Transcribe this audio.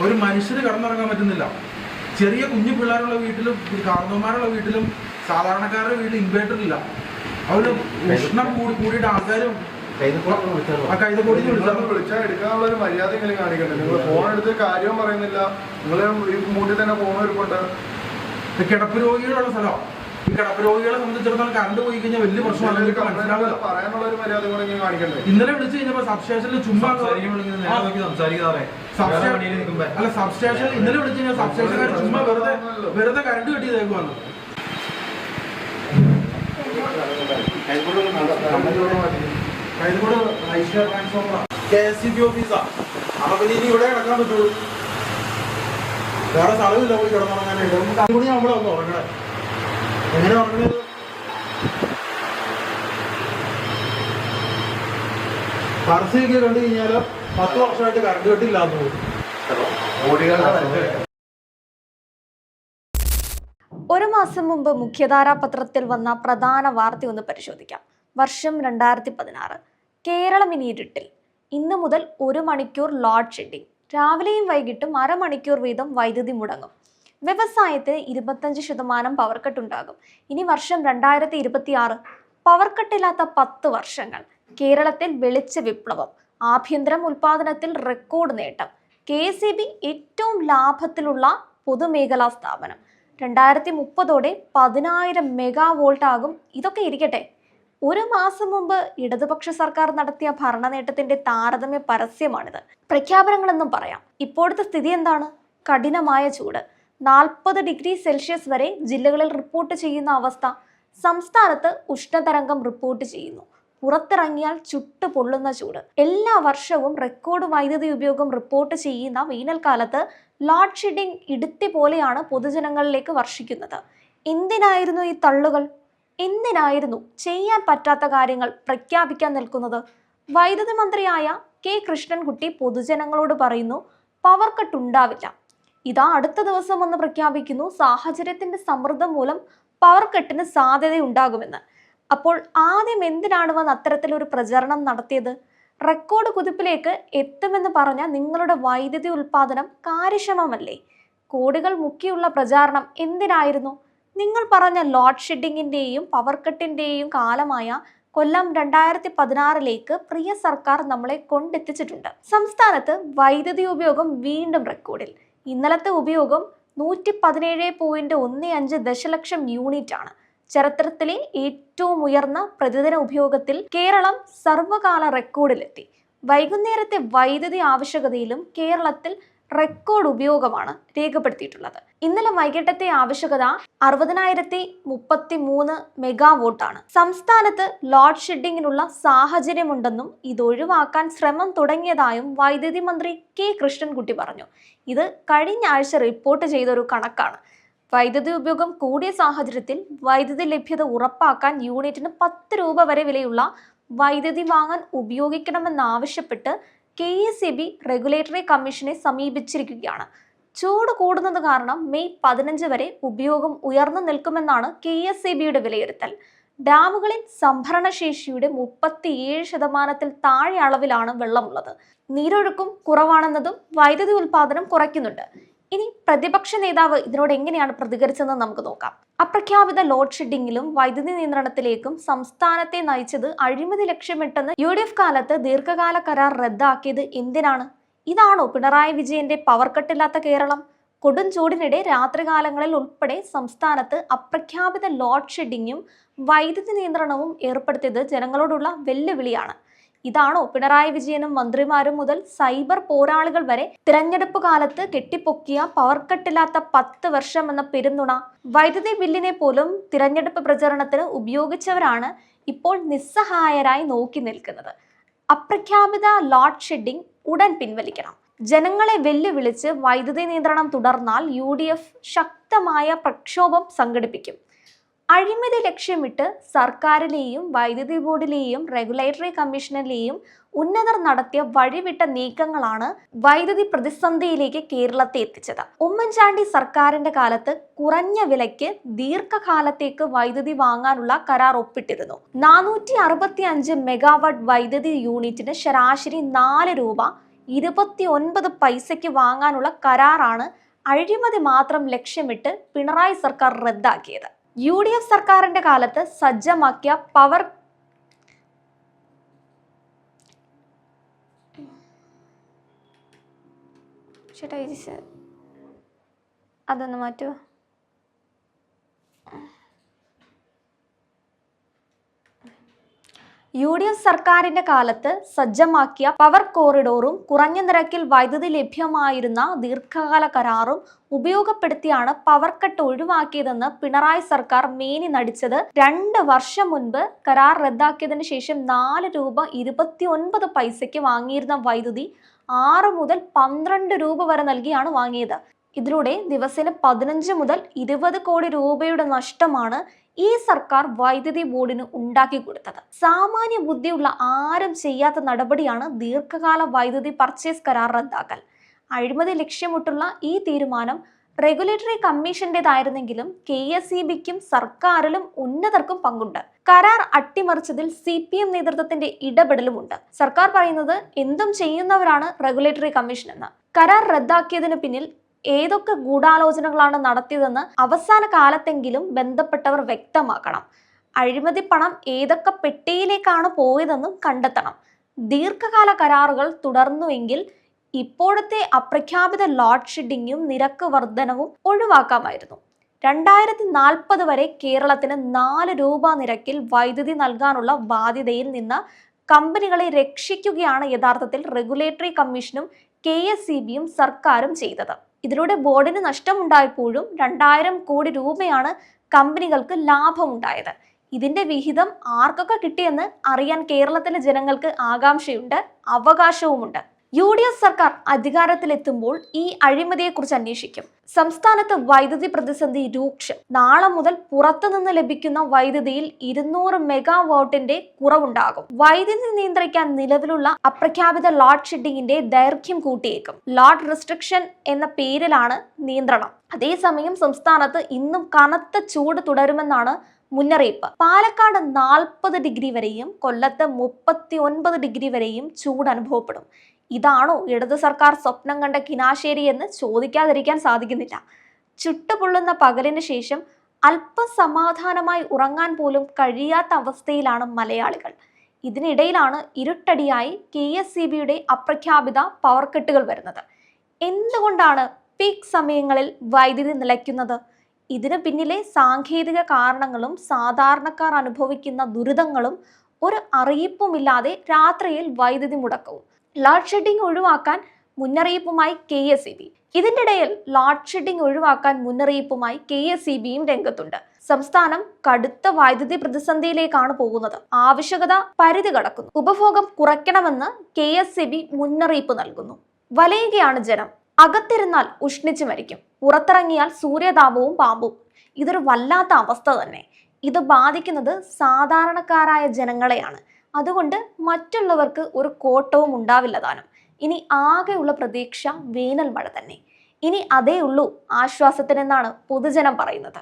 ഒരു മനുഷ്യന് കടന്നിറങ്ങാൻ പറ്റുന്നില്ല. ചെറിയ കുഞ്ഞു പിള്ളേരുള്ള വീട്ടിലും കാർന്നോന്മാരുള്ള വീട്ടിലും സാധാരണക്കാരുടെ വീട്ടിൽ ഇൻവേർട്ടർ ഇല്ല. അവര് ഉഷ്ണം കൂടിയിട്ട് ആൾക്കാരും വിളിച്ചാൽ എടുക്കാനുള്ള ഒരു മര്യാദയെങ്കിലും കാണിക്കണ്ടേ? നിങ്ങൾ ഫോൺ എടുത്ത് കാര്യവും പറയുന്നില്ല. നിങ്ങൾ ഈ മൂട്ടിൽ തന്നെ ഫോൺ വരുമ്പോണ്ട്. കിടപ്പ് രോഗികളുള്ള സ്ഥലം. ഈ കിടപ്പ് രോഗികളെ സംബന്ധിച്ചിടത്തോളം കറണ്ട് പോയി കഴിഞ്ഞാൽ വലിയ പ്രശ്നമാണ്. പറയാനുള്ള ഒരു മര്യാദകളെങ്കിലും കാണിക്കണ്ടേ? ഇന്നലെ വിളിച്ചു കഴിഞ്ഞപ്പോ സബ്സ്റ്റേഷനിൽ ചുമ്മാ അല്ല സബ്സ്റ്റേഷൻ ഇന്നലെ വിളിച്ചു കഴിഞ്ഞാൽ സബ്സ്റ്റേഷൻകാർ ചുമ്മാ വെറുതെ കറണ്ട് കെട്ടിയതേക്കുവാണ്. കൈതോട് ഐശ്വര്യ ട്രാൻസ്ഫോമർ KSCB ഓഫീസാ. അപ്പൊ പിന്നെ ഇനി ഇവിടെ കിടക്കാൻ പറ്റുള്ളൂ. വേറെ സ്ഥലമില്ല പോയി കിടന്നുറങ്ങാനായിട്ട്. നമുക്ക് അതുകൂടി നമ്മളെ ഒന്ന് ഉറങ്ങണേ. എങ്ങനെ ഉറങ്ങണത്? പരസ്യമൊക്കെ കണ്ടു കഴിഞ്ഞാൽ 10 വർഷമായിട്ട് കറണ്ട് കെട്ടില്ലാന്ന് പോകും. ഒരു മാസം മുമ്പ് മുഖ്യധാരാ പത്രത്തിൽ വന്ന പ്രധാന വാർത്ത ഒന്ന് പരിശോധിക്കാം. വർഷം 2016. കേരളം ഇനി ഇരുട്ടിൽ. ഇന്ന് മുതൽ 1 മണിക്കൂർ ലോഡ് ഷെഡിംഗ്. രാവിലെയും വൈകിട്ടും അരമണിക്കൂർ വീതം വൈദ്യുതി മുടങ്ങും. വ്യവസായത്തിന് 25% പവർ കട്ട് ഉണ്ടാകും. ഇനി വർഷം 2026. പവർ കട്ടില്ലാത്ത 10 വർഷങ്ങൾ. കേരളത്തിൽ വെളിച്ച വിപ്ലവം. ആഭ്യന്തര ഉൽപാദനത്തിൽ റെക്കോർഡ് നേട്ടം. KSEB ഏറ്റവും ലാഭത്തിലുള്ള പൊതുമേഖലാ സ്ഥാപനം. 2030 10,000 മെഗാവോൾട്ട് ആകും. ഇതൊക്കെ ഇരിക്കട്ടെ, ഒരു മാസം മുമ്പ് ഇടതുപക്ഷ സർക്കാർ നടത്തിയ ഭരണ നേട്ടത്തിന്റെ താരതമ്യ പരസ്യമാണിത്. പ്രഖ്യാപനങ്ങളെന്നും പറയാം. ഇപ്പോഴത്തെ സ്ഥിതി എന്താണ്? കഠിനമായ ചൂട്. 40 ഡിഗ്രി സെൽഷ്യസ് വരെ ജില്ലകളിൽ റിപ്പോർട്ട് ചെയ്യുന്ന അവസ്ഥ. സംസ്ഥാനത്ത് ഉഷ്ണതരംഗം റിപ്പോർട്ട് ചെയ്യുന്നു. പുറത്തിറങ്ങിയാൽ ചുട്ടു പൊള്ളുന്ന ചൂട്. എല്ലാ വർഷവും റെക്കോർഡ് വൈദ്യുതി ഉപയോഗം റിപ്പോർട്ട് ചെയ്യുന്ന വേനൽക്കാലത്ത് ലോഡ് ഷെഡിംഗ് ഇടുത്തി പോലെയാണ് പൊതുജനങ്ങളിലേക്ക് വർഷിക്കുന്നത്. എന്തിനായിരുന്നു ഈ തള്ളുകൾ? എന്തിനായിരുന്നു ചെയ്യാൻ പറ്റാത്ത കാര്യങ്ങൾ പ്രഖ്യാപിക്കാൻ നിൽക്കുന്നത്? വൈദ്യുതി മന്ത്രിയായ K. കൃഷ്ണൻകുട്ടി പൊതുജനങ്ങളോട് പറയുന്നു പവർ കട്ട് ഉണ്ടാവില്ല. ഇതാ അടുത്ത ദിവസം ഒന്ന് പ്രഖ്യാപിക്കുന്നു സാഹചര്യത്തിന്റെ സമ്മർദ്ദം മൂലം പവർ കട്ടിന് സാധ്യതയുണ്ടാകുമെന്ന്. അപ്പോൾ ആദ്യം എന്തിനാണ് വന്ന് അത്തരത്തിലൊരു പ്രചരണം നടത്തിയത്? റെക്കോർഡ് കുതിപ്പിലേക്ക് എത്തുമെന്ന് പറഞ്ഞ നിങ്ങളുടെ വൈദ്യുതി ഉൽപാദനം കാര്യക്ഷമമല്ലേ? കോടികൾ മുക്കിയുള്ള പ്രചാരണം എന്തിനായിരുന്നു? നിങ്ങൾ പറഞ്ഞ ലോഡ് ഷെഡിങ്ങിന്റെയും പവർ കട്ടിന്റെയും കാലമായ കൊല്ലം 2016 പ്രിയ സർക്കാർ നമ്മളെ കൊണ്ടെത്തിച്ചിട്ടുണ്ട്. സംസ്ഥാനത്ത് വൈദ്യുതി ഉപയോഗം വീണ്ടും റെക്കോർഡിൽ. ഇന്നലത്തെ ഉപയോഗം 117.15 ദശലക്ഷം യൂണിറ്റ് ആണ്. ചരിത്രത്തിലെ ഏറ്റവും ഉയർന്ന പ്രതിദിന ഉപയോഗത്തിൽ കേരളം സർവകാല റെക്കോർഡിലെത്തി. വൈകുന്നേരത്തെ വൈദ്യുതി ആവശ്യകതയിലും കേരളത്തിൽ റെക്കോർഡ് ഉപയോഗമാണ് രേഖപ്പെടുത്തിയിട്ടുള്ളത്. ഇന്നലെ വൈകിട്ടത്തെ ആവശ്യകത 60,033 മെഗാവോട്ടാണ്. സംസ്ഥാനത്ത് ലോഡ് ഷെഡിങ്ങിനുള്ള സാഹചര്യമുണ്ടെന്നും ഇതൊഴിവാക്കാൻ ശ്രമം തുടങ്ങിയതായും വൈദ്യുതി മന്ത്രി K. കൃഷ്ണൻകുട്ടി പറഞ്ഞു. ഇത് കഴിഞ്ഞ ആഴ്ച റിപ്പോർട്ട് ചെയ്തൊരു കണക്കാണ്. വൈദ്യുതി ഉപയോഗം കൂടിയ സാഹചര്യത്തിൽ വൈദ്യുതി ലഭ്യത ഉറപ്പാക്കാൻ യൂണിറ്റിന് 10 രൂപ വരെ വിലയുള്ള വൈദ്യുതി വാങ്ങാൻ ഉപയോഗിക്കണമെന്നാവശ്യപ്പെട്ട് KSEB റെഗുലേറ്ററി കമ്മീഷനെ സമീപിച്ചിരിക്കുകയാണ്. ചൂട് കൂടുന്നത് കാരണം മെയ് 15 വരെ ഉപയോഗം ഉയർന്നു നിൽക്കുമെന്നാണ് KSEBയുടെ വിലയിരുത്തൽ. ഡാമുകളിൽ സംഭരണശേഷിയുടെ 37% താഴെ അളവിലാണ് വെള്ളമുള്ളത്. നീരൊഴുക്കും കുറവാണെന്നതും വൈദ്യുതി ഉൽപാദനം കുറയ്ക്കുന്നുണ്ട്. ഇനി പ്രതിപക്ഷ നേതാവ് ഇതിനോട് എങ്ങനെയാണ് പ്രതികരിച്ചതെന്ന് നമുക്ക് നോക്കാം. അപ്രഖ്യാപിത ലോഡ് ഷെഡിങ്ങിലും വൈദ്യുതി നിയന്ത്രണത്തിലേക്കും സംസ്ഥാനത്തെ നയിച്ചത് അഴിമതി ലക്ഷ്യമിട്ടെന്ന് UDF കാലത്ത് ദീർഘകാല കരാർ റദ്ദാക്കിയത് എന്തിനാണ്? ഇതാണോ പിണറായി വിജയന്റെ പവർ കട്ടില്ലാത്ത കേരളം? കൊടും ചൂടിനിടെ രാത്രികാലങ്ങളിൽ ഉൾപ്പെടെ സംസ്ഥാനത്ത് അപ്രഖ്യാപിത ലോഡ് ഷെഡിങ്ങും വൈദ്യുതി നിയന്ത്രണവും ഏർപ്പെടുത്തിയത് ജനങ്ങളോടുള്ള വെല്ലുവിളിയാണ്. ഇതാണോ പിണറായി വിജയനും മന്ത്രിമാരും മുതൽ സൈബർ പോരാളികൾ വരെ തിരഞ്ഞെടുപ്പ് കാലത്ത് കെട്ടിപ്പൊക്കിയ പവർ കട്ടില്ലാത്ത 10 വർഷം എന്ന പെരുന്നുണ? വൈദ്യുതി ബില്ലിനെ പോലും തിരഞ്ഞെടുപ്പ് പ്രചരണത്തിന് ഉപയോഗിച്ചവരാണ് ഇപ്പോൾ നിസ്സഹായരായി നോക്കി നിൽക്കുന്നത്. അപ്രഖ്യാപിത ലോഡ് ഷെഡിംഗ് ഉടൻ പിൻവലിക്കണം. ജനങ്ങളെ വെല്ലുവിളിച്ച് വൈദ്യുതി നിയന്ത്രണം തുടർന്നാൽ UDF ശക്തമായ പ്രക്ഷോഭം സംഘടിപ്പിക്കും. അഴിമതി ലക്ഷ്യമിട്ട് സർക്കാരിലെയും വൈദ്യുതി ബോർഡിലെയും റെഗുലേറ്ററി കമ്മീഷനിലെയും ഉന്നതർ നടത്തിയ വഴിവിട്ട നീക്കങ്ങളാണ് വൈദ്യുതി പ്രതിസന്ധിയിലേക്ക് കേരളത്തെ എത്തിച്ചത്. ഉമ്മൻചാണ്ടി സർക്കാരിന്റെ കാലത്ത് കുറഞ്ഞ വിലയ്ക്ക് ദീർഘകാലത്തേക്ക് വൈദ്യുതി വാങ്ങാനുള്ള കരാർ ഒപ്പിട്ടിരുന്നു. 465 മെഗാവാട്ട് വൈദ്യുതി യൂണിറ്റിന് ശരാശരി 4 രൂപ 29 പൈസയ്ക്ക് വാങ്ങാനുള്ള കരാറാണ് അഴിമതി മാത്രം ലക്ഷ്യമിട്ട് പിണറായി സർക്കാർ റദ്ദാക്കിയത്. UDF സർക്കാരിന്റെ കാലത്ത് സജ്ജമാക്കിയ പവർ അതൊന്ന് മാറ്റുമോ? UDF സർക്കാരിന്റെ കാലത്ത് സജ്ജമാക്കിയ പവർ കോറിഡോറും കുറഞ്ഞ നിരക്കിൽ വൈദ്യുതി ലഭ്യമായിരുന്ന ദീർഘകാല കരാറും ഉപയോഗപ്പെടുത്തിയാണ് പവർ കട്ട് ഒഴിവാക്കിയതെന്ന് പിണറായി സർക്കാർ മേനി നടിച്ചത്. 2 വർഷം മുൻപ് കരാർ റദ്ദാക്കിയതിനു ശേഷം 4 രൂപ 29 പൈസയ്ക്ക് വാങ്ങിയിരുന്ന വൈദ്യുതി 6 മുതൽ 12 രൂപ വരെ നൽകിയാണ് വാങ്ങിയത്. ഇതിലൂടെ ദിവസേന 15 മുതൽ 20 കോടി രൂപയുടെ നഷ്ടമാണ് ഈ സർക്കാർ വൈദ്യുതി ബോർഡിന് ഉണ്ടാക്കി കൊടുത്തത്. സാമാന്യ ബുദ്ധിയുള്ള ആരും ചെയ്യാത്ത നടപടിയാണ് ദീർഘകാല വൈദ്യുതി പർച്ചേസ് കരാർ റദ്ദാക്കൽ. അഴിമതി ലക്ഷ്യമിട്ടുള്ള ഈ തീരുമാനം റെഗുലേറ്ററി കമ്മീഷന്റേതായിരുന്നെങ്കിലും KSEBക്കും സർക്കാരിലും ഉന്നതർക്കും പങ്കുണ്ട്. കരാർ അട്ടിമറിച്ചതിൽ CPM നേതൃത്വത്തിന്റെ ഇടപെടലുമുണ്ട്. സർക്കാർ പറയുന്നത് എന്തും ചെയ്യുന്നവരാണ് റെഗുലേറ്ററി കമ്മീഷൻ എന്ന്. കരാർ റദ്ദാക്കിയതിന് പിന്നിൽ ഏതൊക്കെ ഗൂഢാലോചനകളാണ് നടത്തിയതെന്ന് അവസാന കാലത്തെങ്കിലും ബന്ധപ്പെട്ടവർ വ്യക്തമാക്കണം. അഴിമതി പണം ഏതൊക്കെ പെട്ടിയിലേക്കാണ് പോയതെന്നും കണ്ടെത്തണം. ദീർഘകാല കരാറുകൾ തുടർന്നുവെങ്കിൽ ഇപ്പോഴത്തെ അപ്രഖ്യാപിത ലോഡ് ഷെഡിങ്ങും നിരക്ക് വർധനവും ഒഴിവാക്കാമായിരുന്നു. 2040 വരെ കേരളത്തിന് 4 രൂപ നിരക്കിൽ വൈദ്യുതി നൽകാനുള്ള ബാധ്യതയിൽ നിന്ന് കമ്പനികളെ രക്ഷിക്കുകയാണ് യഥാർത്ഥത്തിൽ റെഗുലേറ്ററി കമ്മീഷനും KSEBയും സർക്കാരും ചെയ്തത്. ഇതിലൂടെ ബോർഡിന് നഷ്ടമുണ്ടായപ്പോഴും 2000 കോടി രൂപയാണ് കമ്പനികൾക്ക് ലാഭമുണ്ടായത്. ഇതിന്റെ വിഹിതം ആർക്കൊക്കെ കിട്ടിയെന്ന് അറിയാൻ കേരളത്തിലെ ജനങ്ങൾക്ക് ആകാംക്ഷയുണ്ട്, അവകാശവുമുണ്ട്. UDF സർക്കാർ അധികാരത്തിലെത്തുമ്പോൾ ഈ അഴിമതിയെക്കുറിച്ച് അന്വേഷിക്കും. സംസ്ഥാനത്ത് വൈദ്യുതി പ്രതിസന്ധി രൂക്ഷം. നാളെ മുതൽ പുറത്തുനിന്ന് ലഭിക്കുന്ന വൈദ്യുതിയിൽ 200 മെഗാവാട്ടിന്റെ കുറവുണ്ടാകും. വൈദ്യുതി നിയന്ത്രിക്കാൻ നിലവിലുള്ള അപ്രഖ്യാപിത ലോഡ് ഷെഡിങ്ങിന്റെ ദൈർഘ്യം കൂട്ടിയേക്കും. ലോഡ് റെസ്ട്രിക്ഷൻ എന്ന പേരിലാണ് നിയന്ത്രണം. അതേസമയം സംസ്ഥാനത്ത് ഇന്നും കനത്ത ചൂട് തുടരുമെന്നാണ് മുന്നറിയിപ്പ്. പാലക്കാട് 40 ഡിഗ്രി വരെയും കൊല്ലത്ത് 39 ഡിഗ്രി വരെയും ചൂട് അനുഭവപ്പെടും. ഇതാണോ ഇടതു സർക്കാർ സ്വപ്നം കണ്ട കിനാശേരി എന്ന് ചോദിക്കാതിരിക്കാൻ സാധിക്കുന്നില്ല. ചുട്ടുപൊള്ളുന്ന പകലിന് ശേഷം അല്പസമാധാനമായി ഉറങ്ങാൻ പോലും കഴിയാത്ത അവസ്ഥയിലാണ് മലയാളികൾ. ഇതിനിടയിലാണ് ഇരുട്ടടിയായി KSEBയുടെ അപ്രഖ്യാപിത പവർ കട്ടുകൾ വരുന്നത്. എന്തുകൊണ്ടാണ് പീക്ക് സമയങ്ങളിൽ വൈദ്യുതി നിലയ്ക്കുന്നത്? ഇതിന് പിന്നിലെ സാങ്കേതിക കാരണങ്ങളും സാധാരണക്കാർ അനുഭവിക്കുന്ന ദുരിതങ്ങളും ഒരു അറിയിപ്പുമില്ലാതെ രാത്രിയിൽ വൈദ്യുതി മുടക്കവും. ലോഡ് ഷെഡിംഗ് ഒഴിവാക്കാൻ മുന്നറിയിപ്പുമായി KSEB. ഇതിൻ്റെ ഇടയിൽ ലോഡ് ഷെഡിംഗ് ഒഴിവാക്കാൻ മുന്നറിയിപ്പുമായി KSEBയും രംഗത്തുണ്ട്. സംസ്ഥാനം കടുത്ത വൈദ്യുതി പ്രതിസന്ധിയിലേക്കാണ് പോകുന്നത്. ആവശ്യകത പരിധി കടക്കുന്നു. ഉപഭോഗം കുറയ്ക്കണമെന്ന് KSEB മുന്നറിയിപ്പ് നൽകുന്നു. വലയുകയാണ് ജനം. അകത്തിരുന്നാൽ ഉഷ്ണിച്ചു മരിക്കും, പുറത്തിറങ്ങിയാൽ സൂര്യതാപവും പാമ്പും. ഇതൊരു വല്ലാത്ത അവസ്ഥ തന്നെ. ഇത് ബാധിക്കുന്നത് സാധാരണക്കാരായ ജനങ്ങളെയാണ്. അതുകൊണ്ട് മറ്റുള്ളവർക്ക് ഒരു കോട്ടവും ഉണ്ടാവില്ല താനും. ഇനി ആകെയുള്ള പ്രതീക്ഷ വേനൽ മഴ തന്നെ. ഇനി അതേ ഉള്ളൂ ആശ്വാസത്തിനെന്നാണ് പൊതുജനം പറയുന്നത്.